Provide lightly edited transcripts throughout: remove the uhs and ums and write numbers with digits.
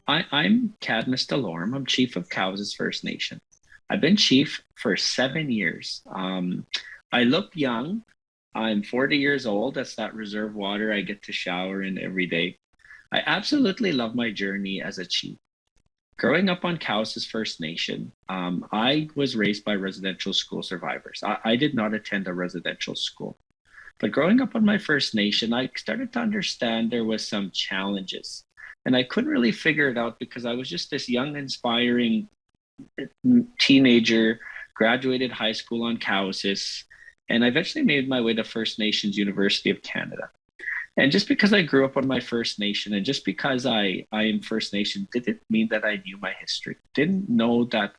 I'm Cadmus Delorme. I'm chief of Cowessess First Nation. I've been chief for 7 years. I look young. I'm 40 years old. That's that reserve water I get to shower in every day. I absolutely love my journey as a chief. Growing up on Cowessess First Nation, I was raised by residential school survivors. I did not attend a residential school. But growing up on my First Nation, I started to understand there was some challenges. And I couldn't really figure it out because I was just this young, inspiring teenager, graduated high school on Cowessess, and I eventually made my way to First Nations University of Canada. And just because I grew up on my First Nation and just because I am First Nation didn't mean that I knew my history. Didn't know that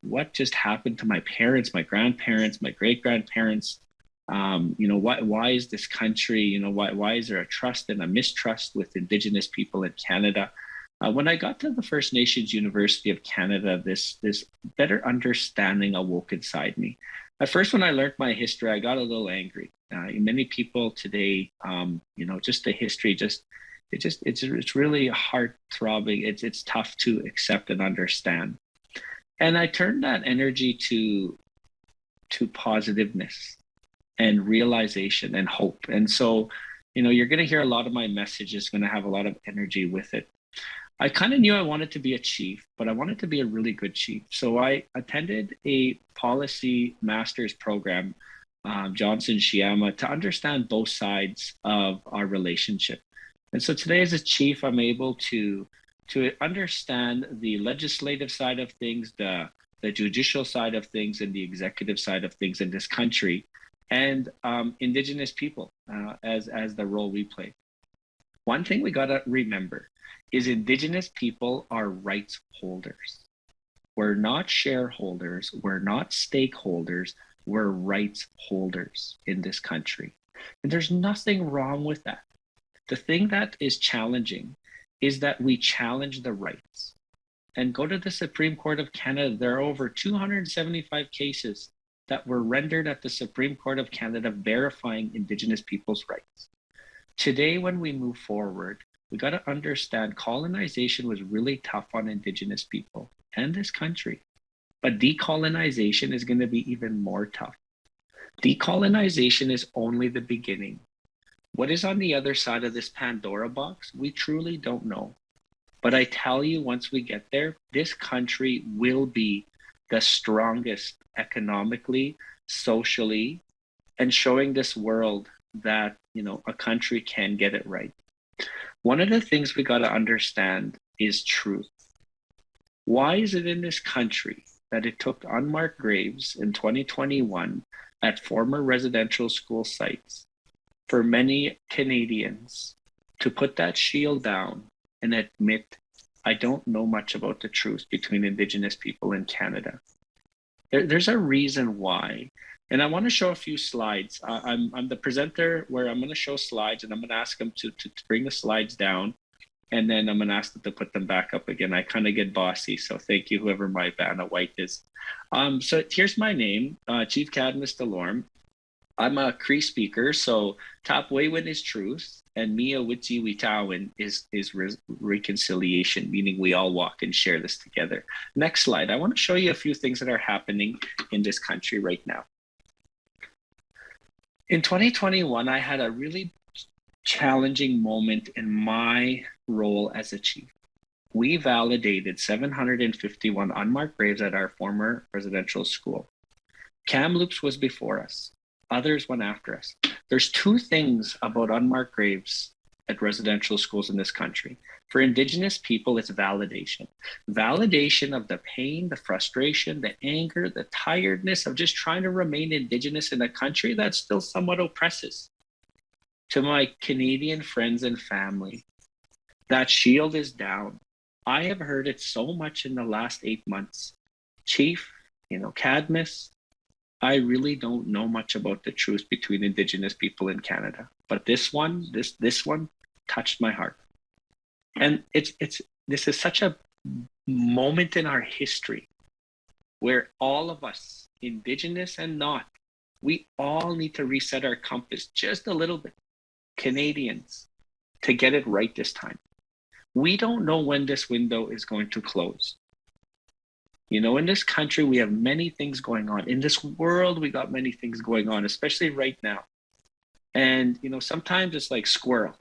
what just happened to my parents, my grandparents, my great grandparents. Why is this country, why is there a trust and a mistrust with Indigenous people in Canada? When I got to the First Nations University of Canada, this better understanding awoke inside me. At first, when I learned my history, I got a little angry. Many people today, just the history, it's really heart throbbing. It's tough to accept and understand. And I turned that energy to positiveness and realization and hope. And so, you're going to hear a lot of my messages going to have a lot of energy with it. I kind of knew I wanted to be a chief, but I wanted to be a really good chief. So I attended a policy master's program, Johnson Shiama, to understand both sides of our relationship. And so today as a chief, I'm able to understand the legislative side of things, the judicial side of things, and the executive side of things in this country, and Indigenous people as the role we play. One thing we got to remember is Indigenous people are rights holders. We're not shareholders, we're not stakeholders, we're rights holders in this country. And there's nothing wrong with that. The thing that is challenging is that we challenge the rights. And go to the Supreme Court of Canada, there are over 275 cases that were rendered at the Supreme Court of Canada verifying Indigenous people's rights. Today, when we move forward, we got to understand colonization was really tough on Indigenous people and this country. But decolonization is going to be even more tough. Decolonization is only the beginning. What is on the other side of this Pandora box? We truly don't know. But I tell you, once we get there, this country will be the strongest economically, socially, and showing this world that, a country can get it right. One of the things we got to understand is truth. Why is it in this country that it took unmarked graves in 2021 at former residential school sites for many Canadians to put that shield down and admit, I don't know much about the truth between Indigenous people in Canada? There's a reason why. And I want to show a few slides. I'm the presenter where I'm going to show slides and I'm going to ask them to bring the slides down. And then I'm going to ask them to put them back up again. I kind of get bossy. So thank you, whoever my Vanna White is. So here's my name, Chief Cadmus Delorme. I'm a Cree speaker. So Tapwaywen is truth. And Mia Witsi Witawan is reconciliation, meaning we all walk and share this together. Next slide. I want to show you a few things that are happening in this country right now. In 2021, I had a really challenging moment in my role as a chief. We validated 751 unmarked graves at our former residential school. Kamloops was before us. Others went after us. There's two things about unmarked graves at residential schools in this country. For Indigenous people, it's validation. Validation of the pain, the frustration, the anger, the tiredness of just trying to remain Indigenous in a country that still somewhat oppresses. To my Canadian friends and family, that shield is down. I have heard it so much in the last 8 months. Chief, Cadmus, I really don't know much about the truth between Indigenous people in Canada. But this one touched my heart. And this is such a moment in our history where all of us, Indigenous and not, we all need to reset our compass just a little bit, Canadians, to get it right this time. We don't know when this window is going to close. In this country, we have many things going on. In this world, we got many things going on, especially right now. And, sometimes it's like squirrel.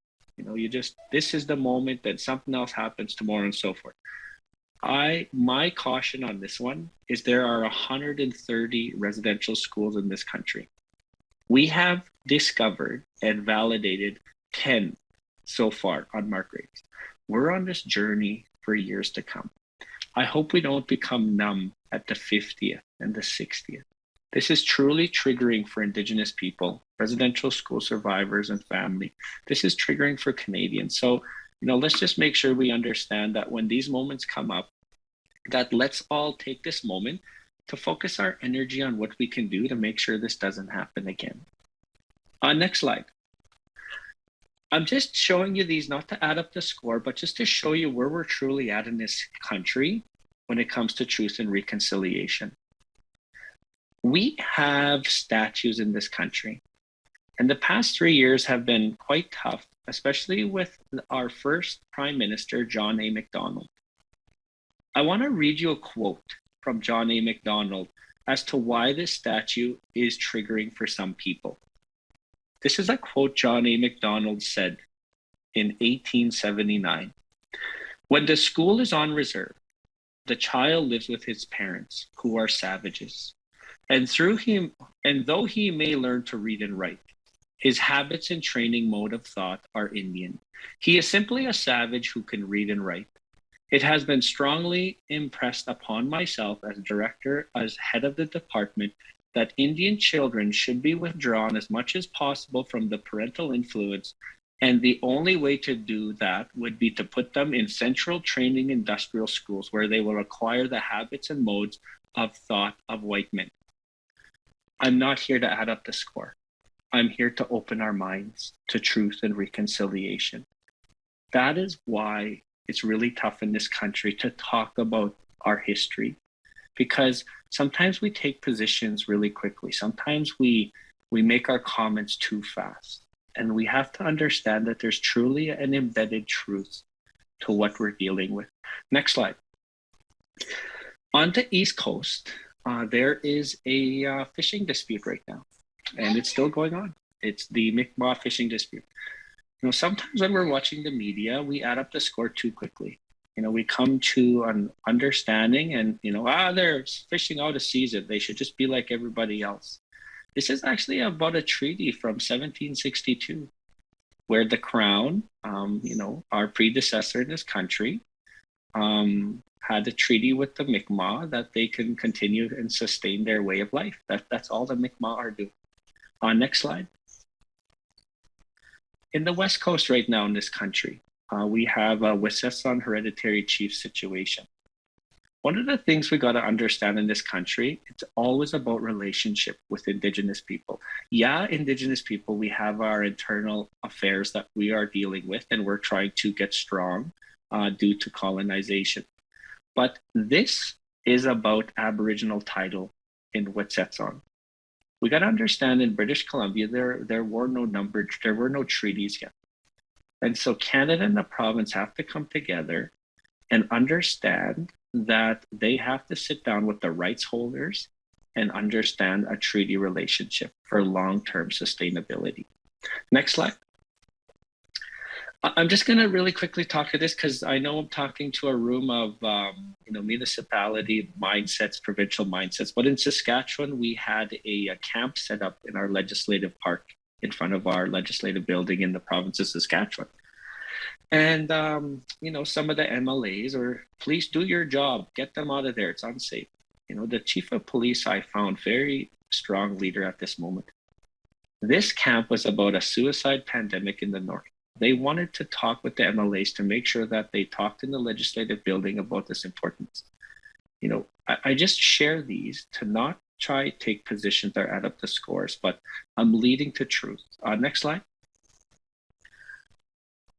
This is the moment that something else happens tomorrow and so forth. My caution on this one is there are 130 residential schools in this country. We have discovered and validated 10 so far on mark rates. We're on this journey for years to come. I hope we don't become numb at the 50th and the 60th. This is truly triggering for Indigenous people, residential school survivors and family. This is triggering for Canadians. So, let's just make sure we understand that when these moments come up, that let's all take this moment to focus our energy on what we can do to make sure this doesn't happen again. Next slide. I'm just showing you these not to add up the score, but just to show you where we're truly at in this country when it comes to truth and reconciliation. We have statues in this country, and the past 3 years have been quite tough, especially with our first Prime Minister, John A. Macdonald. I want to read you a quote from John A. Macdonald as to why this statue is triggering for some people. This is a quote John A. Macdonald said in 1879. When the school is on reserve, the child lives with his parents, who are savages. And though he may learn to read and write, his habits and training mode of thought are Indian. He is simply a savage who can read and write. It has been strongly impressed upon myself as director, as head of the department, that Indian children should be withdrawn as much as possible from the parental influence, and the only way to do that would be to put them in central training industrial schools where they will acquire the habits and modes of thought of white men. I'm not here to add up the score. I'm here to open our minds to truth and reconciliation. That is why it's really tough in this country to talk about our history, because sometimes we take positions really quickly. Sometimes we make our comments too fast. And we have to understand that there's truly an embedded truth to what we're dealing with. Next slide. On the East Coast, there is a fishing dispute right now, and it's still going on. It's the Mi'kmaq fishing dispute. Sometimes when we're watching the media, we add up the score too quickly. We come to an understanding and, they're fishing out of season. They should just be like everybody else. This is actually about a treaty from 1762, where the Crown, our predecessor in this country, had a treaty with the Mi'kmaq that they can continue and sustain their way of life. That's all the Mi'kmaq are doing. Next slide. In the West Coast right now in this country, we have a Cowessess hereditary chief situation. One of the things we got to understand in this country, it's always about relationship with Indigenous people. Yeah, Indigenous people, we have our internal affairs that we are dealing with, and we're trying to get strong due to colonization. But this is about Aboriginal title in Wet'suwet'en. We got to understand in British Columbia, there were no treaties yet. And so Canada and the province have to come together and understand that they have to sit down with the rights holders and understand a treaty relationship for long-term sustainability. Next slide. I'm just going to really quickly talk to this because I know I'm talking to a room of municipality mindsets, provincial mindsets. But in Saskatchewan, we had a camp set up in our legislative park in front of our legislative building in the province of Saskatchewan. And some of the MLAs or please do your job, get them out of there. It's unsafe. The chief of police I found very strong leader at this moment. This camp was about a suicide pandemic in the north. They wanted to talk with the MLAs to make sure that they talked in the legislative building about this importance. I just share these to not try to take positions that add up the scores, but I'm leading to truth. Next slide.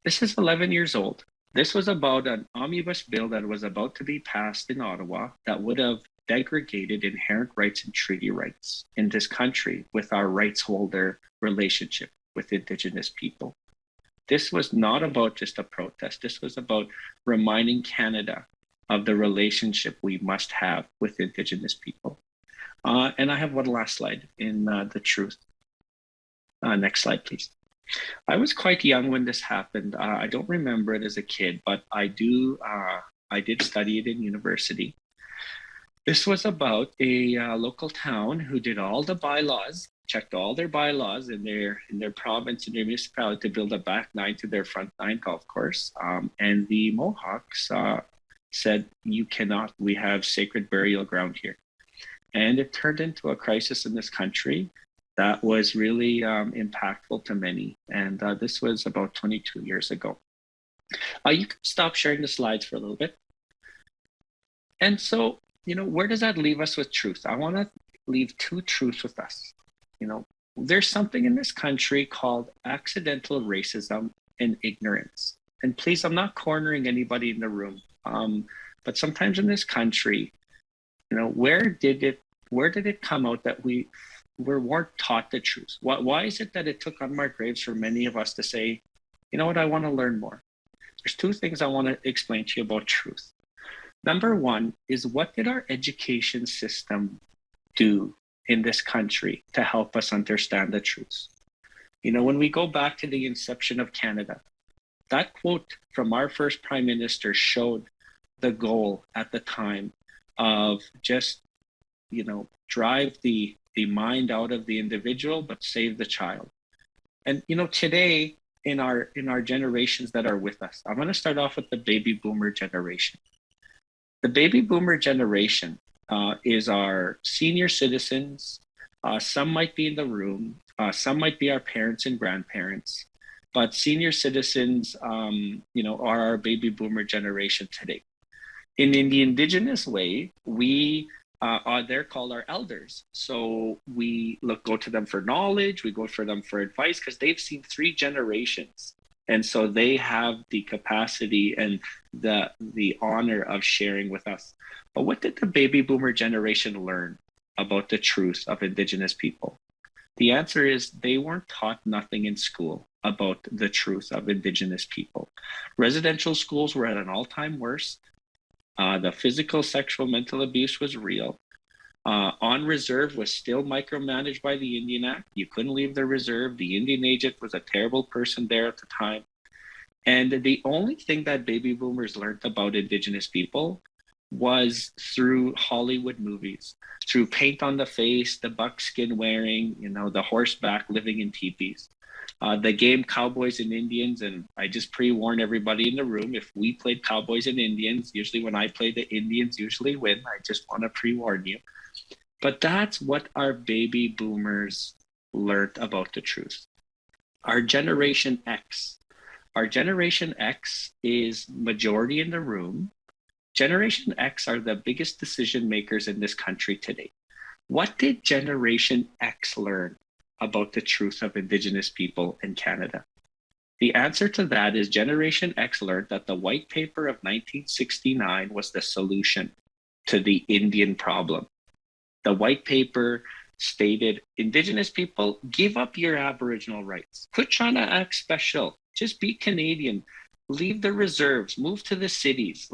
This is 11 years old. This was about an omnibus bill that was about to be passed in Ottawa that would have degraded inherent rights and treaty rights in this country with our rights holder relationship with Indigenous people. This was not about just a protest. This was about reminding Canada of the relationship we must have with Indigenous people. And I have one last slide in the truth. Next slide, please. I was quite young when this happened. I don't remember it as a kid, but I do. I did study it in university. This was about a local town who did all the bylaws, checked all their bylaws in their province and their municipality to build a back nine to their front nine golf course. And the Mohawks said, "You cannot. We have sacred burial ground here." And it turned into a crisis in this country that was really impactful to many. And this was about 22 years ago. You can stop sharing the slides for a little bit. And so, where does that leave us with truth? I want to leave two truths with us. There's something in this country called accidental racism and ignorance. And please, I'm not cornering anybody in the room. But sometimes in this country, where did it come out that we weren't taught the truth? Why is it that it took unmarked graves for many of us to say, you know what, I want to learn more? There's two things I want to explain to you about truth. Number one is, what did our education system do in this country to help us understand the truth? When we go back to the inception of Canada, that quote from our first prime minister showed the goal at the time of just, drive the mind out of the individual, but save the child. And, today in our generations that are with us, I'm going to start off with the baby boomer generation. The baby boomer generation is our senior citizens. Some might be in the room. Some might be our parents and grandparents. But senior citizens, are our baby boomer generation today. In the Indigenous way, they're called our elders. So we go to them for knowledge. We go for them for advice because they've seen 3 generations. And so they have the capacity and the honor of sharing with us. But what did the baby boomer generation learn about the truth of Indigenous people? The answer is they weren't taught nothing in school about the truth of Indigenous people. Residential schools were at an all-time worst. The physical, sexual, mental abuse was real. On reserve was still micromanaged by the Indian Act. You couldn't leave the reserve. The Indian agent was a terrible person there at the time. And the only thing that baby boomers learned about Indigenous people was through Hollywood movies, through paint on the face, the buckskin wearing, the horseback living in teepees. The game Cowboys and Indians, and I just pre-warn everybody in the room, if we played Cowboys and Indians, usually when I play, the Indians usually win. I just want to pre-warn you. But that's what our baby boomers learned about the truth. Our Generation X is majority in the room. Generation X are the biggest decision makers in this country today. What did Generation X learn about the truth of Indigenous people in Canada? The answer to that is Generation X learned that the white paper of 1969 was the solution to the Indian problem. The white paper stated, Indigenous people, give up your Aboriginal rights. Quit trying to act special. Just be Canadian. Leave the reserves. Move to the cities.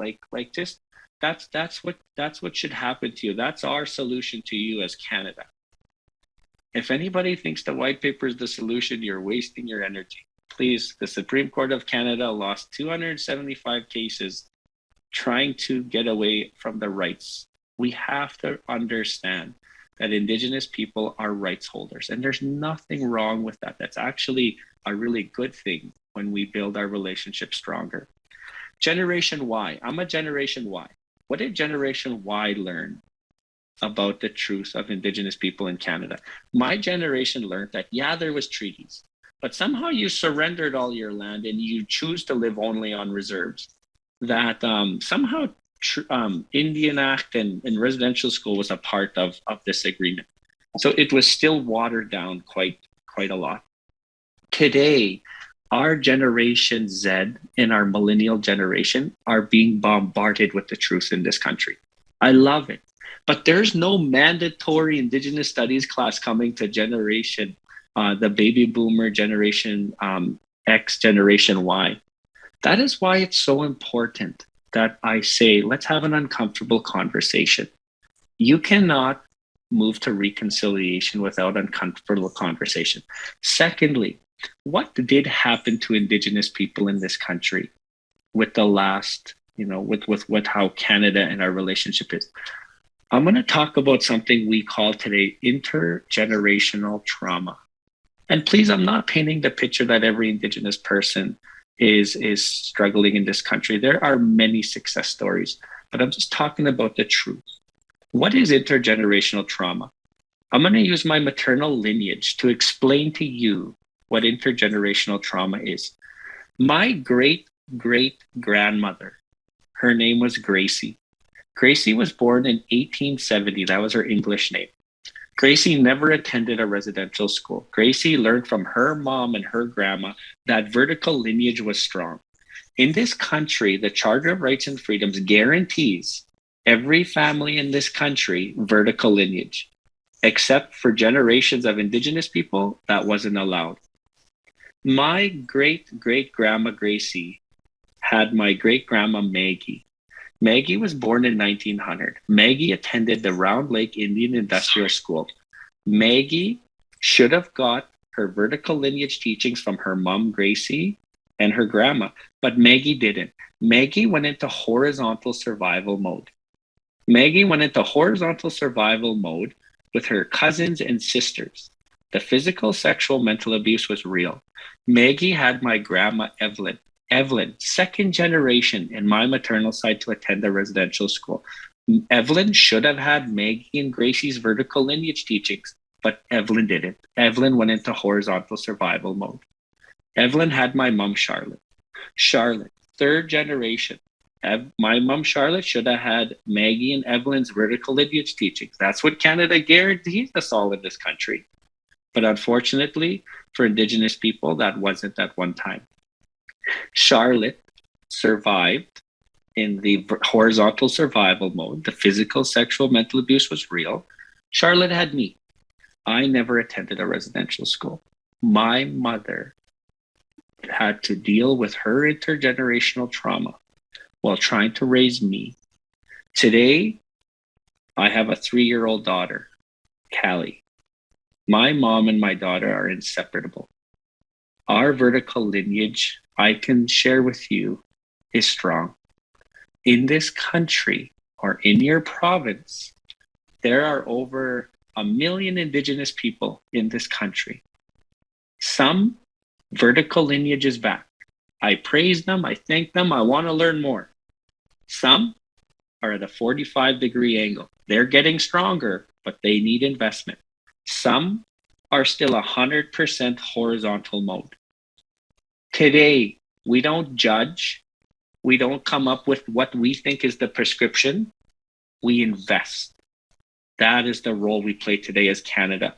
That's what should happen to you. That's our solution to you as Canada. If anybody thinks the white paper is the solution, you're wasting your energy. Please, the Supreme Court of Canada lost 275 cases trying to get away from the rights. We have to understand that Indigenous people are rights holders, and there's nothing wrong with that. That's actually a really good thing when we build our relationship stronger. Generation Y. I'm a Generation Y. What did Generation Y learn about the truth of Indigenous people in Canada? My generation learned that, there was treaties, but somehow you surrendered all your land and you choose to live only on reserves. That somehow Indian Act and residential school was a part of this agreement. So it was still watered down quite a lot. Today, our Generation Z and our millennial generation are being bombarded with the truth in this country. I love it. But there's no mandatory Indigenous studies class coming to the baby boomer generation X, Generation Y. That is why it's so important that I say, let's have an uncomfortable conversation. You cannot move to reconciliation without uncomfortable conversation. Secondly, what did happen to Indigenous people in this country with the last, with how Canada and our relationship is? I'm going to talk about something we call today intergenerational trauma. And please, I'm not painting the picture that every Indigenous person is struggling in this country. There are many success stories, but I'm just talking about the truth. What is intergenerational trauma? I'm going to use my maternal lineage to explain to you what intergenerational trauma is. My great great grandmother, her name was Gracie. Gracie was born in 1870. That was her English name. Gracie never attended a residential school. Gracie learned from her mom and her grandma that vertical lineage was strong. In this country, the Charter of Rights and Freedoms guarantees every family in this country vertical lineage, except for generations of Indigenous people, that wasn't allowed. My great great grandma Gracie had my great grandma Maggie. Maggie was born in 1900. Maggie attended the Round Lake Indian Industrial School. Maggie should have got her vertical lineage teachings from her mom, Gracie, and her grandma, but Maggie didn't. Maggie went into horizontal survival mode. Maggie went into horizontal survival mode with her cousins and sisters. The physical, sexual, mental abuse was real. Maggie had my grandma, Evelyn. Evelyn, second generation in my maternal side to attend a residential school. Evelyn should have had Maggie and Gracie's vertical lineage teachings, but Evelyn didn't. Evelyn went into horizontal survival mode. Evelyn had my mom, Charlotte. Charlotte, third generation. My mom, Charlotte, should have had Maggie and Evelyn's vertical lineage teachings. That's what Canada guarantees us all in this country. But unfortunately, for Indigenous people, that wasn't at one time. Charlotte survived in the horizontal survival mode. The physical, sexual, mental abuse was real. Charlotte had me. I never attended a residential school. My mother had to deal with her intergenerational trauma while trying to raise me. Today, I have a 3-year-old daughter, Callie. My mom and my daughter are inseparable. Our vertical lineage, I can share with you, is strong. In this country or in your province, there are over 1 million Indigenous people in this country. Some vertical lineage is back. I praise them, I thank them, I want to learn more. Some are at a 45-degree angle. They're getting stronger, but they need investment. Some are still 100% horizontal mode. Today, we don't judge. We don't come up with what we think is the prescription. We invest. That is the role we play today as Canada.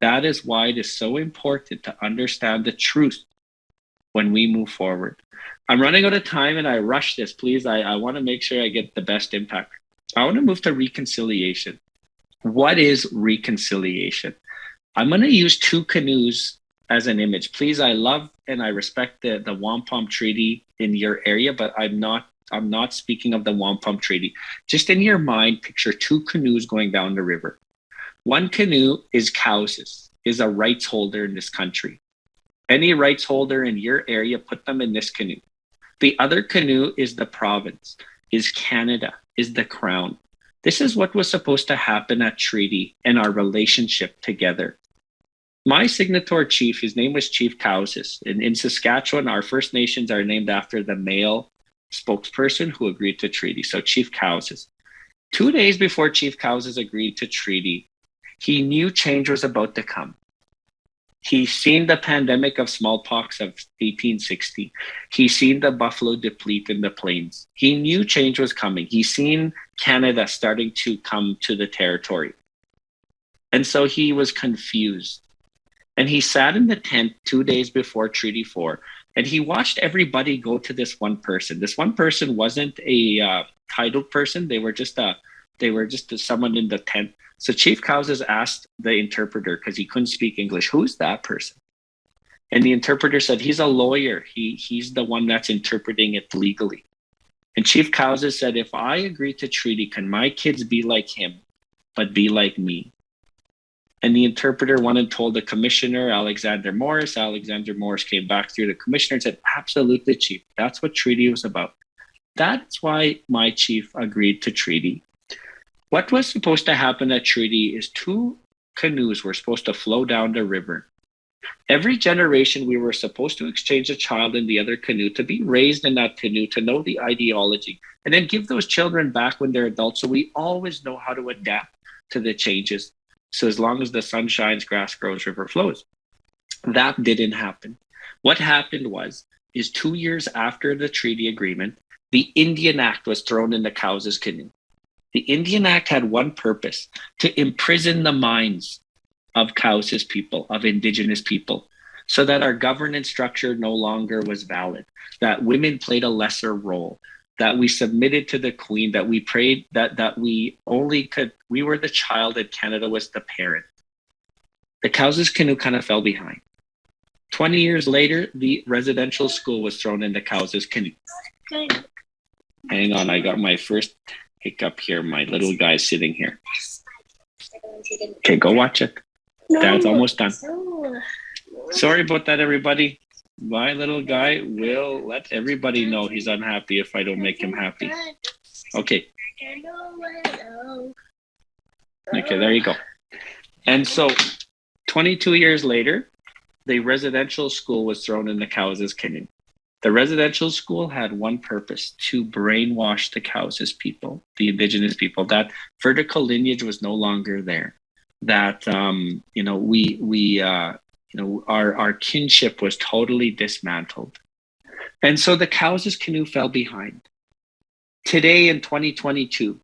That is why it is so important to understand the truth when we move forward. I'm running out of time and I rush this. Please, I want to make sure I get the best impact. I want to move to reconciliation. What is reconciliation? I'm going to use two canoes as an image. Please, I love and I respect the Wampum Treaty in your area, but I'm not speaking of the Wampum Treaty. Just in your mind, picture two canoes going down the river. One canoe is Cowessess, is a rights holder in this country. Any rights holder in your area, put them in this canoe. The other canoe is the province, is Canada, is the crown. This is what was supposed to happen at treaty and our relationship together. My signatory chief, his name was Chief Cowessess. In Saskatchewan, our First Nations are named after the male spokesperson who agreed to treaty. So Chief Cowessess. 2 days before Chief Cowessess agreed to treaty, he knew change was about to come. He seen the pandemic of smallpox of 1860. He seen the buffalo deplete in the plains. He knew change was coming. He seen Canada starting to come to the territory. And so he was confused. And he sat in the tent 2 days before Treaty 4, and he watched everybody go to this one person. This one person wasn't a titled person. They were just someone in the tent. So Chief Cowessess asked the interpreter, because he couldn't speak English, who's that person? And the interpreter said, he's a lawyer. He's the one that's interpreting it legally. And Chief Cowessess said, if I agree to treaty, can my kids be like him, but be like me? And the interpreter went and told the commissioner, Alexander Morris. Alexander Morris came back through the commissioner and said, absolutely, Chief. That's what treaty was about. That's why my chief agreed to treaty. What was supposed to happen at treaty is 2 canoes were supposed to flow down the river. Every generation, we were supposed to exchange a child in the other canoe, to be raised in that canoe, to know the ideology, and then give those children back when they're adults, so we always know how to adapt to the changes. So as long as the sun shines, grass grows, river flows. That didn't happen. What happened is 2 years after the treaty agreement, the Indian Act was thrown in the Cowessess canoe. The Indian Act had one purpose: to imprison the minds of Cowessess people, of Indigenous people, so that our governance structure no longer was valid, that women played a lesser role, that we submitted to the Queen, that we prayed, that we were the child and Canada was the parent. The Cowessess canoe kind of fell behind. 20 years later, the residential school was thrown in the Cowessess canoe. Good. Hang on, I got my first hiccup here. My little guy's sitting here. Okay, go watch it. Dad's almost done. Sorry about that, everybody. My little guy will let everybody know he's unhappy if I don't make him happy. Okay. Okay, there you go. And so 22 years later, the residential school was thrown in the Cowessess canoe. The residential school had one purpose: to brainwash the Cowessess people, the Indigenous people, that vertical lineage was no longer there. That our kinship was totally dismantled. And so the Cowessess canoe fell behind. Today in 2022,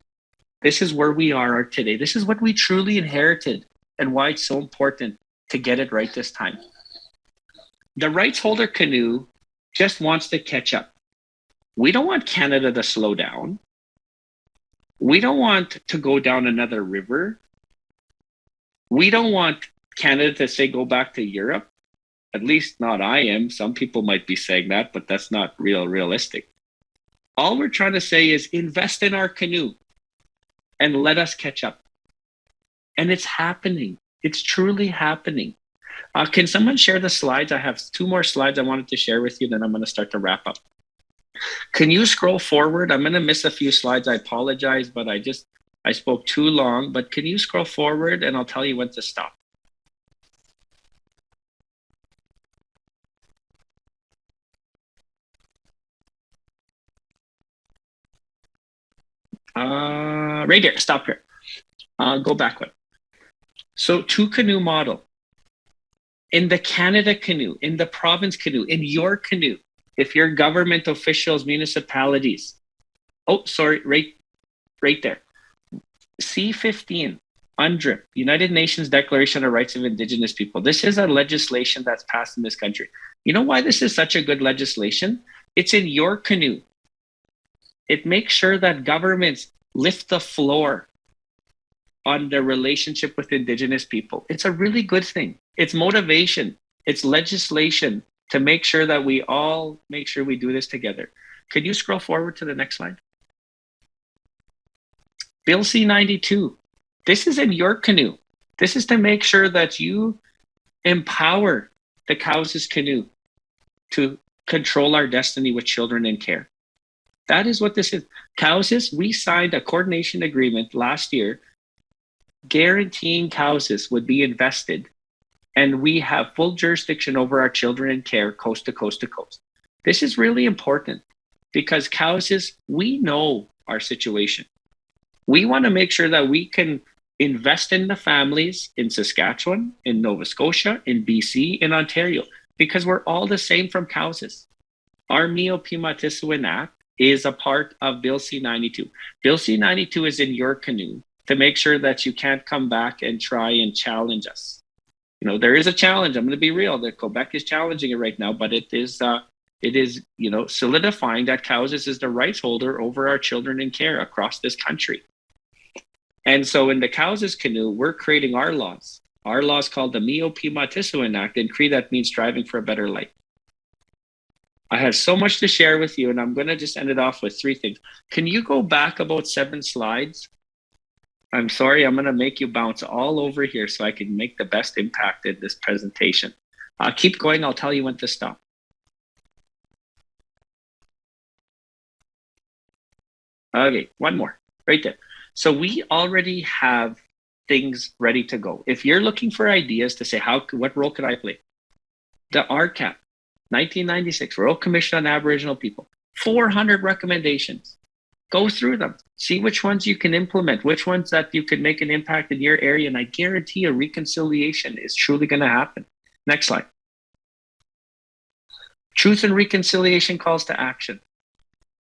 this is where we are today. This is what we truly inherited, and why it's so important to get it right this time. The rights holder canoe just wants to catch up. We don't want Canada to slow down. We don't want to go down another river. We don't want Canada to say go back to Europe. At least not I am. Some people might be saying that, but that's not realistic. All we're trying to say is invest in our canoe and let us catch up. And it's happening. It's truly happening. Can someone share the slides? I have 2 more slides I wanted to share with you, then I'm going to start to wrap up. Can you scroll forward? I'm going to miss a few slides. I apologize, but I spoke too long. But can you scroll forward and I'll tell you when to stop? Right here, stop here. Go back one. So 2 canoe model. In the Canada canoe, in the province canoe, in your canoe, if you're government officials, municipalities. Oh, sorry, right there. C-15, UNDRIP, United Nations Declaration of Rights of Indigenous People. This is a legislation that's passed in this country. You know why this is such a good legislation? It's in your canoe. It makes sure that governments lift the floor on the relationship with Indigenous people. It's a really good thing. It's motivation. It's legislation to make sure that we all make sure we do this together. Could you scroll forward to the next slide? Bill C-92. This is in your canoe. This is to make sure that you empower the Cowessess canoe to control our destiny with children in care. That is what this is. Cowessess, we signed a coordination agreement last year guaranteeing Cowessess would be invested, and we have full jurisdiction over our children in care coast to coast to coast. This is really important because Cowessess, we know our situation. We want to make sure that we can invest in the families in Saskatchewan, in Nova Scotia, in BC, in Ontario, because we're all the same from Cowessess. Our Mio Pimatisuan Act is a part of Bill C-92. Bill C-92 is in your canoe to make sure that you can't come back and try and challenge us. You know, there is a challenge. I'm going to be real. That Quebec is challenging it right now, but it is solidifying that Cowessess is the rights holder over our children in care across this country. And so in the Cowessess canoe, we're creating our laws, Our law is called the Mio Pima Tisuin Act. In Cree, that means striving for a better life. I have so much to share with you, and I'm going to just end it off with 3 things. Can you go back about 7 slides? I'm sorry, I'm going to make you bounce all over here so I can make the best impact in this presentation. Keep going. I'll tell you when to stop. Okay, one more right there. So we already have things ready to go. If you're looking for ideas to say, what role could I play? The RCAP, 1996, Royal Commission on Aboriginal People, 400 recommendations. Go through them. See which ones you can implement, which ones that you can make an impact in your area. And I guarantee a reconciliation is truly going to happen. Next slide. Truth and reconciliation calls to action.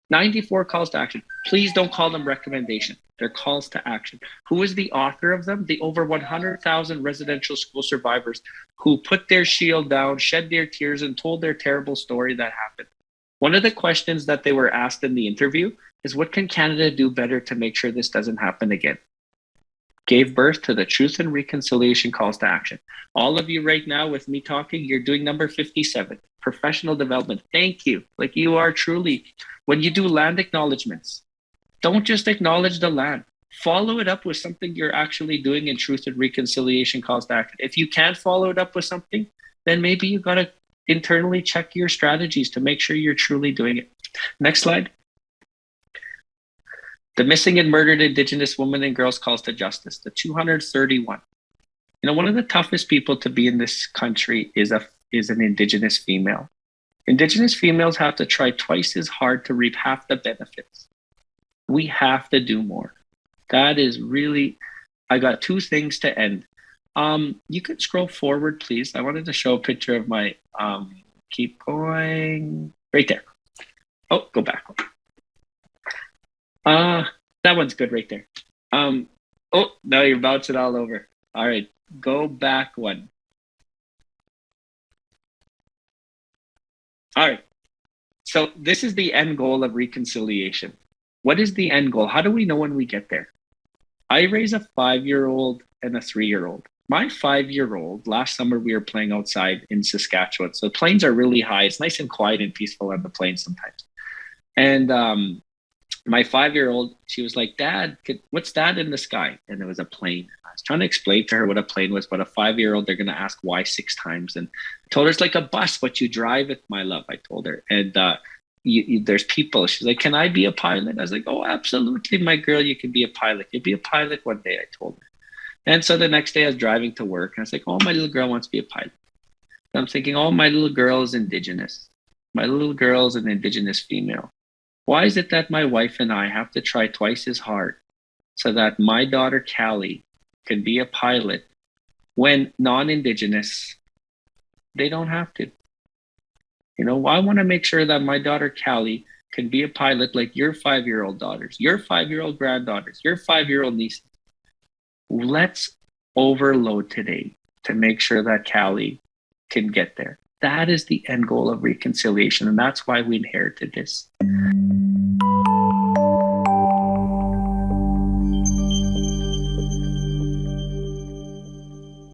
94 calls to action. Please don't call them recommendations. They're calls to action. Who is the author of them? The over 100,000 residential school survivors who put their shield down, shed their tears, and told their terrible story that happened. One of the questions that they were asked in the interview is, what can Canada do better to make sure this doesn't happen again? Gave birth to the Truth and Reconciliation calls to action. All of you right now with me talking, you're doing number 57, professional development. Thank you. Like, you are truly, when you do land acknowledgements, don't just acknowledge the land. Follow it up with something you're actually doing in Truth and Reconciliation calls to action. If you can't follow it up with something, then maybe you got to internally check your strategies to make sure you're truly doing it. Next slide. The missing and murdered Indigenous women and girls calls to justice, the 231. You know, one of the toughest people to be in this country is an Indigenous female. Indigenous females have to try twice as hard to reap half the benefits. We have to do more. That is really, I got 2 things to end. You can scroll forward, please. I wanted to show a picture of my, keep going, right there. Oh, go back. That one's good right there. Oh, now you're bouncing all over. All right, go back one. All right, so this is the end goal of reconciliation. What is the end goal? How do we know when we get there? I raise a 5-year-old and a 3-year-old. My 5-year-old, last summer we were playing outside in Saskatchewan. So the plains are really high. It's nice and quiet and peaceful on the plains sometimes. And my 5-year-old, she was like, Dad, what's that in the sky? And it was a plane. I was trying to explain to her what a plane was, but a 5-year-old, they're going to ask why 6 times. And I told her, it's like a bus, but you drive it, my love, I told her. And there's people. She's like, can I be a pilot? I was like, oh, absolutely, my girl, you can be a pilot. You'll be a pilot one day, I told her. And so the next day I was driving to work, and I was like, oh, my little girl wants to be a pilot. And I'm thinking, oh, my little girl is Indigenous. My little girl is an Indigenous female. Why is it that my wife and I have to try twice as hard so that my daughter, Callie, can be a pilot when non-Indigenous, they don't have to? You know, I want to make sure that my daughter, Callie, can be a pilot like your 5-year-old daughters, your 5-year-old granddaughters, your 5-year-old nieces. Let's overload today to make sure that Callie can get there. That is the end goal of reconciliation, and that's why we inherited this.